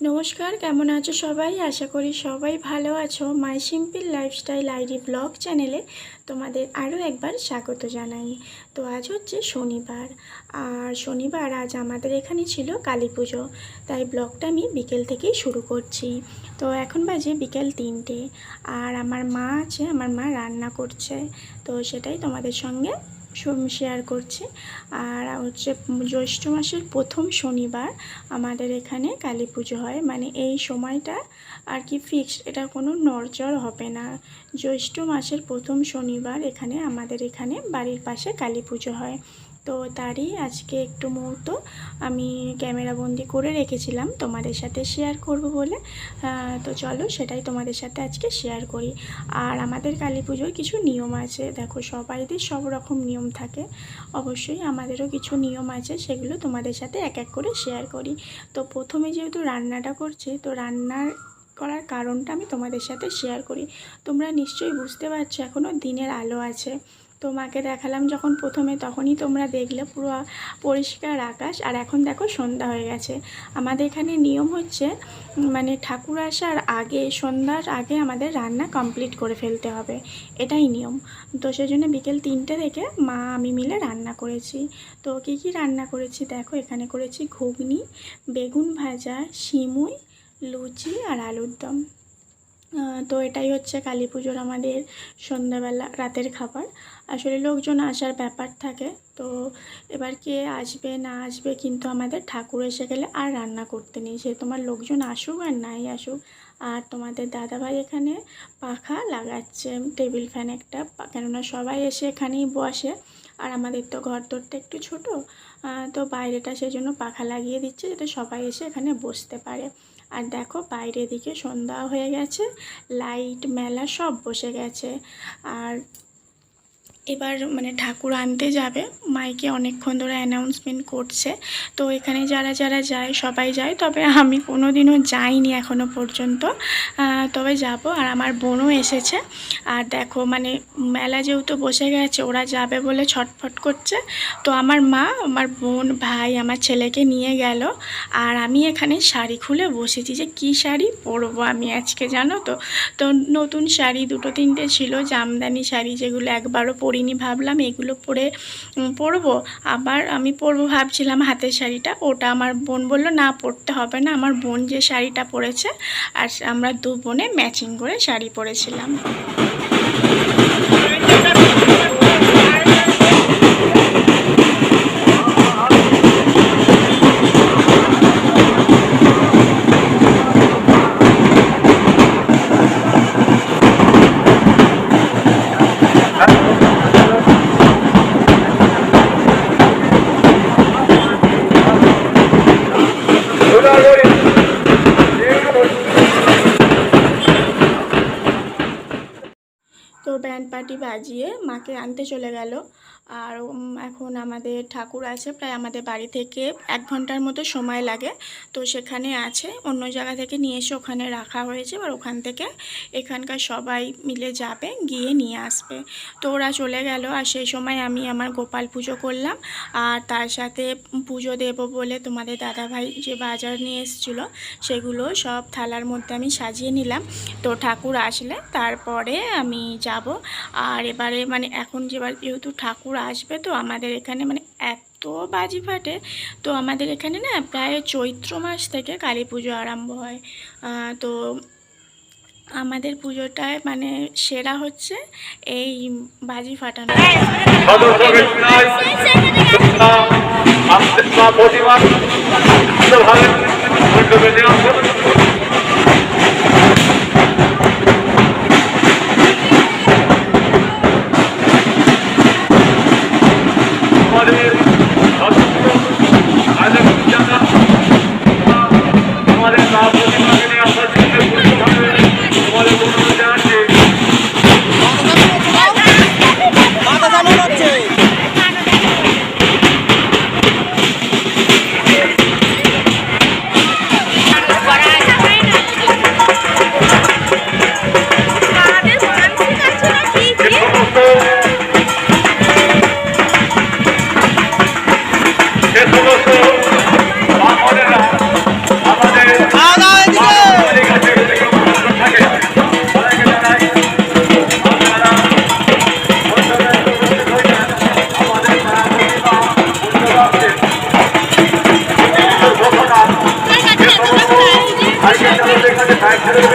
নমস্কার, কেমন আছো সবাই? আশা করি সবাই ভালো আছো। মাই সিম্পল লাইফস্টাইল আইডি ব্লগ চ্যানেলে তোমাদের আরও একবার স্বাগত জানাই। তো আজ হচ্ছে শনিবার, আর শনিবার আজ আমাদের এখানে ছিল কালী পুজো, তাই ব্লগটা আমি বিকেল থেকেই শুরু করছি। তো এখন বাজে বিকেল 3টে, আর আমার মা আছে, আমার মা রান্না করছে, তো সেটাই তোমাদের সঙ্গে শেয়ার করছি। আর হচ্ছে জ্যৈষ্ঠ মাসের প্রথম শনিবার আমাদের এখানে কালী পুজো হয়, মানে এই সময়টা আর কি ফিক্সড, এটা কোনো নড়চড় হবে না। জ্যৈষ্ঠ মাসের প্রথম শনিবার এখানে আমাদের এখানে বাড়ির পাশে কালী পুজো হয়। তো তারই আজকে একটু মুহূর্ত আমি ক্যামেরাবন্দি করে রেখেছিলাম তোমাদের সাথে শেয়ার করব বলে। তো চলো সেটাই তোমাদের সাথে আজকে শেয়ার করি। আর আমাদের কালী পুজোর কিছু নিয়ম আছে, দেখো সবাইদের সব রকম নিয়ম থাকে, অবশ্যই আমাদেরও কিছু নিয়ম আছে, সেগুলো তোমাদের সাথে এক এক করে শেয়ার করি। তো প্রথমে যেহেতু রান্নাটা করছি, তো রান্নার করার কারণটা আমি তোমাদের সাথে শেয়ার করি। তোমরা নিশ্চয়ই বুঝতে পারছো এখনও দিনের আলো আছে। তো মাকে দেখালাম যখন প্রথমে, তখনই তোমরা দেখলে পুরো পরিষ্কার আকাশ, আর এখন দেখো সন্ধ্যা হয়ে গেছে। আমাদের এখানে নিয়ম হচ্ছে মানে ঠাকুর আসার আগে, সন্ধ্যার আগে আমাদের রান্না কমপ্লিট করে ফেলতে হবে, এটাই নিয়ম। তো সেজন্য বিকেল 3টে থেকে মা আমি মিলে রান্না করেছি। তো কী কী রান্না করেছি দেখো, এখানে করেছি ঘুগনি, বেগুন ভাজা, সিমুই, লুচি আর আলুর দম। তো এটাই হচ্ছে কালী পুজোর আমাদের সন্ধ্যাবেলা রাতের খাবার। আসলে লোকজন আসার ব্যাপার থাকে, তো এবার কে আসবে না আসবে, কিন্তু আমাদের ঠাকুর এসে গেলে আর রান্না করতে নেই, সে তোমার লোকজন আসুক আর নাই আসুক। আর তোমাদের দাদাভাই এখানে পাখা লাগাচ্ছে, টেবিল ফ্যান একটা, কেননা সবাই এসে এখানেই বসে, আর আমাদের তো ঘর দরটা একটু ছোট, তো বাইরেটা সেজন্য পাখা লাগিয়ে দিচ্ছে যাতে সবাই এসে এখানে বসতে পারে। আর দেখো বাইরের দিকে সন্ধ্যা হয়ে গেছে, লাইট মেলা সব বসে গেছে। আর এবার মানে ঠাকুর আনতে যাবে, মাইকে অনেকক্ষণ ধরে অ্যানাউন্সমেন্ট করছে। তো এখানে যারা যারা যায় সবাই যায়, তবে আমি কোনো দিনও যাইনি এখনও পর্যন্ত, তবে যাব। আর আমার বোনও এসেছে। আর দেখো মানে মেলা যেহেতু বসে গেছে, ওরা যাবে বলে ছটফট করছে। তো আমার মা, আমার বোন, ভাই, আমার ছেলেকে নিয়ে গেল, আর আমি এখানে শাড়ি খুলে বসেছি যে কী শাড়ি পরবো আমি আজকে, জানো তো। তো নতুন শাড়ি দুটো তিনটে ছিল, জামদানি শাড়ি, যেগুলো একবারও পরিনি, ভাবলাম এগুলো পরবো। আবার আমি পরবো ভাবছিলাম হাতের শাড়িটা, ওটা আমার বোন বলল না পরতে হবে না। আমার বোন যে শাড়িটা পরেছে, আর আমরা দু বোনে ম্যাচিং করে শাড়ি পরেছিলাম। তো ব্যান্ড পার্টি বাজিয়ে মাকে আনতে চলে গেল। আর এখন আমাদের ঠাকুর আছে প্রায় আমাদের বাড়ি থেকে 1 ঘন্টার মতো সময় লাগে। তো সেখানে আছে, অন্য জায়গা থেকে নিয়ে এসে ওখানে রাখা হয়েছে, আর ওখান থেকে এখানকার সবাই মিলে যাবে, গিয়ে নিয়ে আসবে। তো ওরা চলে গেল, আর সেই সময় আমি আমার গোপাল পুজো করলাম। আর তার সাথে পুজো দেব বলে তোমাদের দাদাভাই যে বাজার নিয়ে এসেছিলো, সেগুলো সব থালার মধ্যে আমি সাজিয়ে নিলাম। তো ঠাকুর আসলে তারপরে আমি যাব। আর এবারে মানে এখন যেহেতু ঠাকুর আসবে, তো আমাদের এখানে মানে এত বাজি ফাটে। তো আমাদের এখানে না প্রায় চৈত্র মাস থেকে কালী পুজো আরম্ভ হয়। তো আমাদের পুজোটায় মানে সেরা হচ্ছে এই বাজি ফাটানো।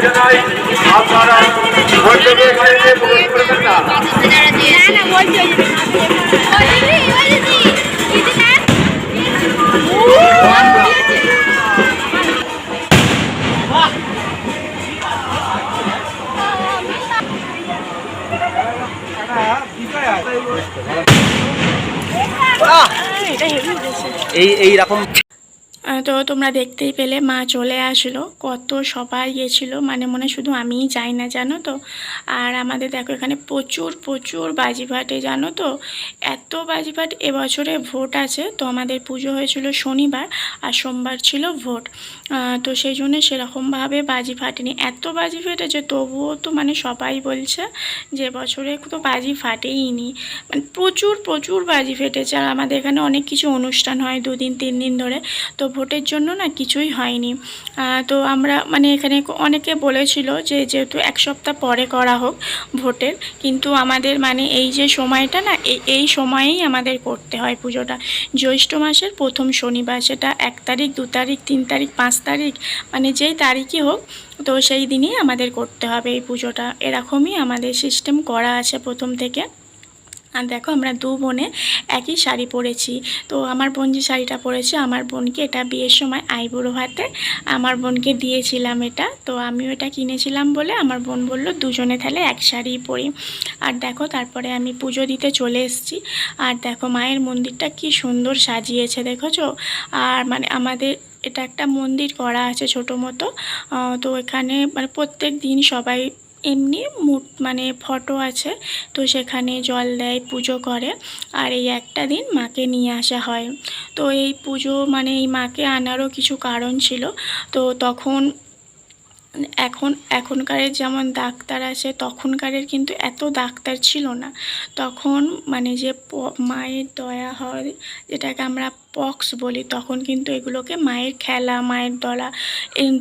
জানাই আপনারা মণ্ডপে গাড়িতে প্রবেশ করবেন না। এই রকম তো তোমরা দেখতেই পেলে মা চলে আসলো, কত সবাই গেছিলো, মানে মনে হয় শুধু আমিই যাই না জানো তো। আর আমাদের দেখো এখানে প্রচুর প্রচুর বাজি ফাটে জানো তো, এত বাজি ফাট। এবছরে ভোট আছে, তো আমাদের পুজো হয়েছিল শনিবার আর সোমবার ছিল ভোট, তো সেই জন্য সেরকমভাবে বাজি ফাটেনি। এত বাজি ফেটেছে তবুও তো মানে সবাই বলছে যে বছরে তো বাজি ফাটেইনি, মানে প্রচুর প্রচুর বাজি ফেটেছে। আর আমাদের এখানে অনেক কিছু অনুষ্ঠান হয় 2 দিন 3 দিন ধরে, তো ভোটের জন্য না কিছুই হয়নি। তো আমরা মানে এখানে অনেকে বলেছিল যে যেহেতু 1 সপ্তাহ পরে করা হোক ভোটের, কিন্তু আমাদের মানে এই যে সময়টা না এই সময়েই আমাদের করতে হয় পুজোটা। জ্যৈষ্ঠ মাসের প্রথম শনিবার, সেটা 1 তারিখ 2 তারিখ 3 তারিখ 5 তারিখ, মানে যেই তারিখই হোক, তো সেই দিনই আমাদের করতে হবে এই পুজোটা। এরকমই আমাদের সিস্টেম করা আছে প্রথম থেকে। আর দেখো আমরা 2 বোনে একই শাড়ি পরেছি। তো আমার বোন যে শাড়িটা পরেছে, আমার বোনকে এটা বিয়ের সময় আইবুড়ো ভাতে আমার বোনকে দিয়েছিলাম এটা। তো আমিও এটা কিনেছিলাম বলে আমার বোন বলল দুজনে তাহলে এক শাড়ি পরি। আর দেখো তারপরে আমি পুজো দিতে চলে এসেছি। আর দেখো মায়ের মন্দিরটা কি সুন্দর সাজিয়েছে দেখেছো। আর মানে আমাদের এটা একটা মন্দির করা আছে ছোটো মতো, তো এখানে মানে প্রত্যেক দিন সবাই এমনি মানে ফটো আছে, তো সেখানে জল দেয়, পুজো করে। আর এই একটা দিন মাকে নিয়ে আসা হয়। তো এই পুজো মানে এই মাকে আনারও কিছু কারণ ছিল। তো তখন এখনকারের যেমন ডাক্তার আছে, তখনকারের কিন্তু এত ডাক্তার ছিল না। তখন মানে যে মায়ের দয়া হয়, যেটাকে আমরা পক্স বলি, তখন কিন্তু এগুলোকে মায়ের খেলা, মায়ের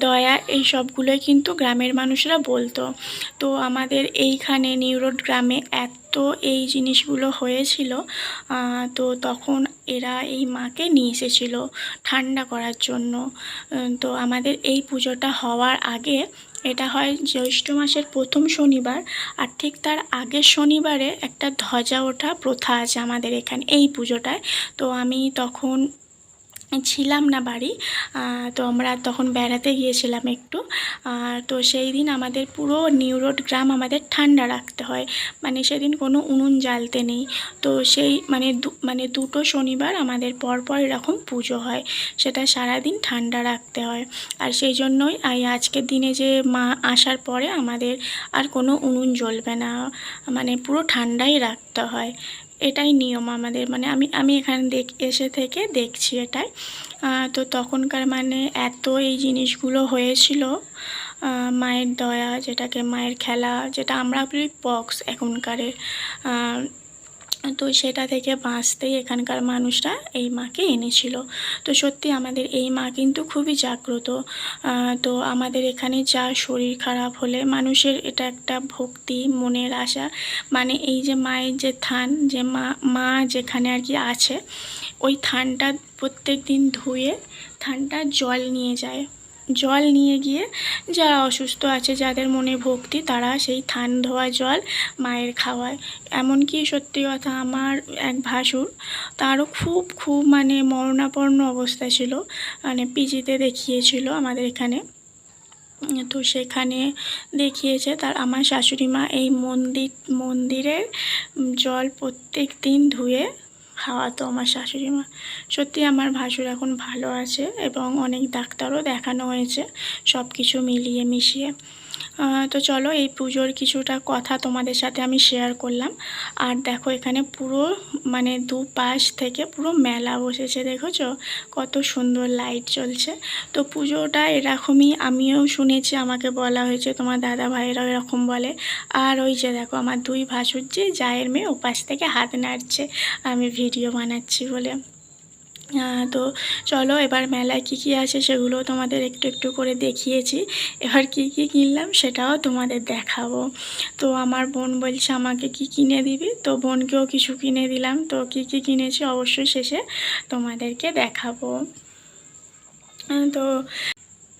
দয়া এই সবগুলোই কিন্তু গ্রামের মানুষরা বলতো। তো আমাদের এইখানে নিউরোড গ্রামে এত এই জিনিসগুলো হয়েছিল, তো তখন এরা এই মাকে নিয়ে এসেছিল ঠান্ডা করার জন্য। তো আমাদের এই পুজোটা হওয়ার আগে, এটা হয় জ্যৈষ্ঠ মাসের প্রথম শনিবার, আর ঠিক তার আগের শনিবারে একটা ধ্বজা ওঠা প্রথা আছে আমাদের এখানে এই পুজোটায়। তো আমি তখন ছিলাম না বাড়ি, তো আমরা তখন বেড়াতে গিয়েছিলাম একটু। তো সেই দিন আমাদের পুরো নিউরোড গ্রাম আমাদের ঠান্ডা রাখতে হয়, মানে সেদিন কোনো উনুন জ্বালতে নেই। তো সেই মানে 2টো শনিবার আমাদের পরপর এরকম পুজো হয়, সেটা সারাদিন ঠান্ডা রাখতে হয়। আর সেই জন্যই আজকের দিনে যে মা আসার পরে আমাদের আর কোনো উনুন জ্বলবে না, মানে পুরো ঠান্ডাই রাখতে হয়। এটাই নিয়ম আমাদের, মানে আমি এখানে এসে থেকে দেখছি এটাই। তো তখনকার মানে এত এই জিনিসগুলো হয়েছিল, মায়ের দয়া, যেটাকে মায়ের খেলা, যেটা আমরা বলি পক্স এখনকারের, তো সেটা থেকে বাঁচতেই এখানকার মানুষরা এই মাকে এনেছিল। তো সত্যি আমাদের এই মা কিন্তু খুবই জাগ্রত। তো আমাদের এখানে যা শরীর খারাপ হলে মানুষের এটা একটা ভক্তি, মনের আশা, মানে এই যে মায়ের যে থান, যে মা যেখানে আর কি আছে, ওই থানটা প্রত্যেক দিন ধুয়ে থানটা জল নিয়ে যায়। জল নিয়ে গিয়ে যারা অসুস্থ আছে, যাদের মনে ভক্তি, তারা সেই থান ধোয়া জল মায়ের খাওয়ায়। এমনকি সত্যি কথা, আমার এক ভাসুর, তারও খুব মানে মরণাপন্ন অবস্থা ছিল, মানে পিজিতে দেখিয়েছিল আমাদের এখানে। তো সেখানে দেখিয়েছে তার আমার শাশুড়ি মা এই মন্দিরের জল প্রত্যেক দিন ধুয়ে খাওয়াতো আমার শাশুড়ি মা। সত্যি আমার ভাসুর এখন ভালো আছে, এবং অনেক ডাক্তারও দেখানো হয়েছে, সব কিছু মিলিয়ে মিশিয়ে। তো চলো এই পুজোর কিছুটা কথা তোমাদের সাথে আমি শেয়ার করলাম। আর দেখো এখানে পুরো মানে দুপাশ থেকে পুরো মেলা বসেছে, দেখেছো কত সুন্দর লাইট জ্বলছে। তো পুজোটা এরকমই আমিও শুনেছি, আমাকে বলা হয়েছে, তোমার দাদা ভাইয়েরাও এরকম বলে। আর ওই যে দেখো আমার 2 ভাসুর যে জায়ের মেয়ে ওপাশ থেকে হাত নাড়ছে আমি ভিডিও বানাচ্ছি বলে। তো চলো এবার মেলায় কী কী আছে সেগুলো তোমাদের একটু একটু করে দেখিয়েছি, এবার কি কি কিনলাম সেটাও তোমাদের দেখাবো। তো আমার বোন বলছে আমাকে কি কিনে দিবি, তো বোনকেও কিছু কিনে দিলাম। তো কি কি কিনেছি অবশ্যই শেষে তোমাদেরকে দেখাবো। তো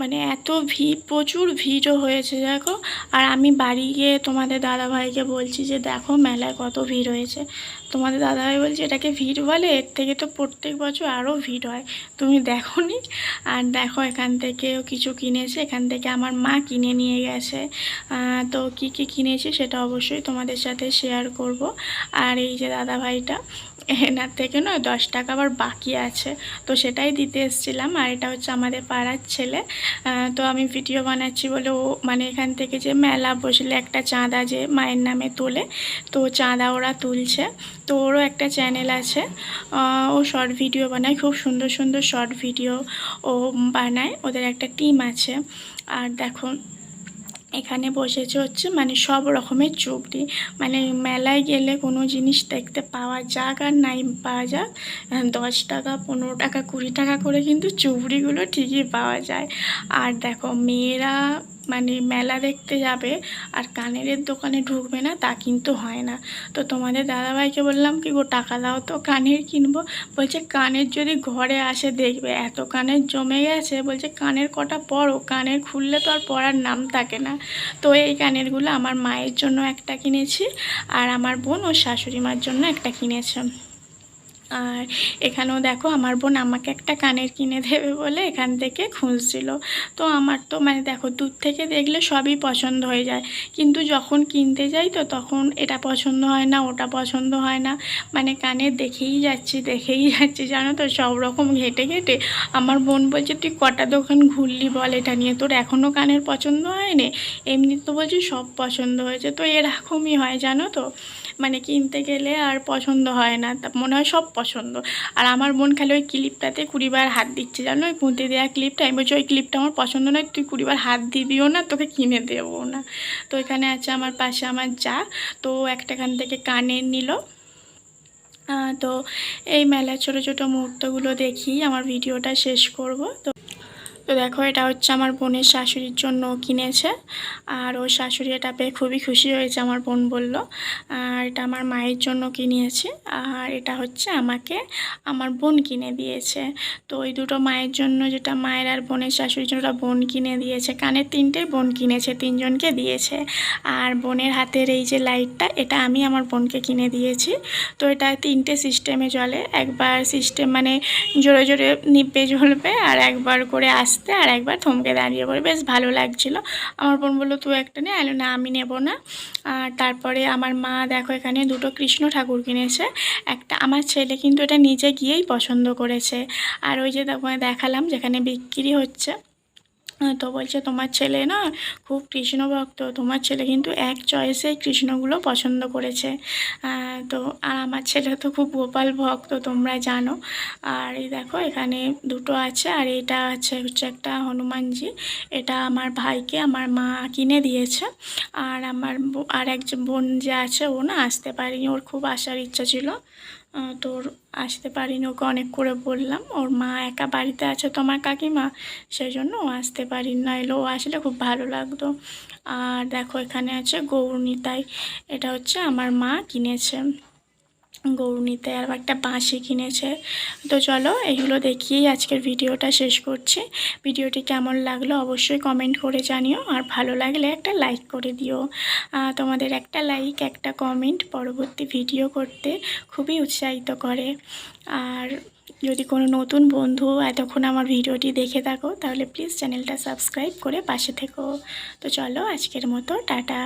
মানে এত ভিড়, প্রচুর ভিড়ও হয়েছে দেখো। আর আমি বাড়ি গিয়ে তোমাদের দাদাভাইকে বলছি যে দেখো মেলায় কত ভিড় হয়েছে। তোমাদের দাদাভাই বলছে এটাকে ভিড় বলে, এর থেকে তো প্রত্যেক বছর আরও ভিড় হয়, তুমি দেখো নি। আর দেখো এখান থেকেও কিছু কিনেছে, এখান থেকে আমার মা কিনে নিয়ে গেছে। তো কি কি কিনেছি সেটা অবশ্যই তোমাদের সাথে শেয়ার করব। আর এই যে দাদাভাইটা, এনার থেকে নয় 10 টাকা আবার বাকি আছে, তো সেটাই দিতে এসেছিলাম। আর এটা হচ্ছে আমাদের পাড়ার ছেলে। তো আমি ভিডিও বানাচ্ছি বলে ও মানে এখান থেকে যে মেলা বসলে একটা চাঁদা যে মায়ের নামে তোলে, তো চাঁদা ওরা তুলছে। তো ওরও একটা চ্যানেল আছে, ও শর্ট ভিডিও বানায়, খুব সুন্দর সুন্দর শর্ট ভিডিও ও বানায়, ওদের একটা টিম আছে। আর দেখো এখানে বসেছে হচ্ছে মানে সব রকমের চুবড়ি, মানে মেলায় গেলে কোনো জিনিস দেখতে পাওয়া যাক আর নাই পাওয়া যাক, 10 টাকা 15 টাকা 20 টাকা করে কিন্তু চুবড়িগুলো ঠিকই পাওয়া যায়। আর দেখো মেয়েরা মানে মেলা দেখতে যাবে আর কানের দোকানে ঢুকবে না তা কিন্তু হয় না। তো তোমাদের দাদাভাইকে বললাম কি গো টাকা দাও তো কানের কিনবো, বলছে কানের যদি ঘরে আসে দেখবে এত কানের জমে গেছে, বলছে কানের কটা পরো, কানের খুললে তো আর পরার নাম থাকে না। তো এই কানেরগুলো আমার মায়ের জন্য একটা কিনেছি, আর আমার বোন ও শাশুড়ি মার জন্য একটা কিনেছে। আর এখানেও দেখো আমার বোন আমাকে একটা কানের কিনে দেবে বলে এখান থেকে খুঁজছিল। তো আমার তো মানে দেখো দূর থেকে দেখলে সবই পছন্দ হয়ে যায়, কিন্তু যখন কিনতে যাই তো তখন এটা পছন্দ হয় না, ওটা পছন্দ হয় না, মানে কানের দেখেই যাচ্ছি জানো তো, সব রকম ঘেটে ঘেটে। আমার বোন বলছে তুই কটা দোকান ঘুরলি বল এটা নিয়ে, তোর এখনও কানের পছন্দ হয়নি? এমনি তো বলছি সব পছন্দ হয়েছে। তো এরকমই হয় জানো তো, মানে কিনতে গেলে আর পছন্দ হয় না, তা মনে হয় সব পছন্দ। আর আমার বোন খালি ওই ক্লিপটাতে 20 বার হাত দিচ্ছে জানো, ওই পুঁতে দেওয়া ক্লিপটা। আমি বলছি ওই ক্লিপটা আমার পছন্দ নয়, তুই 20 বার হাত দিবিও না, তোকে কিনে দেবো না। তো এখানে আছে আমার পাশে আমার যা, তো একটা এখান থেকে কানের নিল। তো এই মেলার ছোটো ছোটো মুহূর্তগুলো দেখি আমার ভিডিওটা শেষ করব। তো দেখো এটা হচ্ছে আমার বোনের শাশুড়ির জন্য কিনেছে, আর ওর শাশুড়ি এটা পেয়ে খুবই খুশি হয়েছে, আমার বোন বলল। আর এটা আমার মায়ের জন্য কিনেছে, আর এটা হচ্ছে আমাকে আমার বোন কিনে দিয়েছে। তো ওই দুটো মায়ের জন্য, যেটা মায়ের আর বোনের শাশুড়ির জন্য ওটা বোন কিনে দিয়েছে। কানের 3টে বোন কিনেছে, 3জনকে দিয়েছে। আর বোনের হাতের এই যে লাইটটা, এটা আমি আমার বোনকে কিনে দিয়েছি। তো এটা 3টে সিস্টেমে জ্বলে, একবার সিস্টেম মানে জোরে জোরে নিভে জ্বলবে, আর একবার করে আসতে, আর একবার থমকে দাঁড়িয়ে পড়ে, বেশ ভালো লাগছিল। আমার বোন বললো তুই একটা নে, আলো না আমি নেব না। আর তারপরে আমার মা দেখো এখানে দুটো কৃষ্ণ ঠাকুর কিনেছে। একটা আমার ছেলে কিন্তু এটা নিজে গিয়েই পছন্দ করেছে। আর ওই যে দেখালাম যেখানে বিক্রি হচ্ছে, তো বলছে তোমার ছেলে না খুব কৃষ্ণ ভক্ত, তোমার ছেলে কিন্তু এক চয়েসেই কৃষ্ণগুলো পছন্দ করেছে। তো আর আমার ছেলে তো খুব গোপাল ভক্ত তোমরা জানো। আর এই দেখো এখানে দুটো আছে, আর এটা হচ্ছে একটা হনুমানজি, এটা আমার ভাইকে আমার মা কিনে দিয়েছে। আর আমার আর একজন বোন যে আছে ও না আসতে পারিনি, ওর খুব আসার ইচ্ছা ছিল, তোর আসতে পারিনি, ওকে অনেক করে বললাম, ওর মা একা বাড়িতে আছে তো আমার কাকিমা, সেই জন্য ও আসতে পারিনি, নাহলে ও আসলে খুব ভালো লাগতো। আর দেখো এখানে আছে গৌরনীতাই, এটা হচ্ছে আমার মা কিনেছে গৌরনীতে, আর একটা বাঁশি কিনেছে। তো চলো এইগুলো দেখিয়েই আজকের ভিডিওটা শেষ করছি। ভিডিওটি কেমন লাগলো অবশ্যই কমেন্ট করে জানিও, আর ভালো লাগলে একটা লাইক করে দিও। তোমাদের একটা লাইক একটা কমেন্ট পরবর্তী ভিডিও করতে খুবই উৎসাহিত করে। আর যদি কোনো নতুন বন্ধু এতক্ষণ আমার ভিডিওটি দেখে থাকো তাহলে প্লিজ চ্যানেলটা সাবস্ক্রাইব করে পাশে থেকো। তো চলো আজকের মতো টাটা।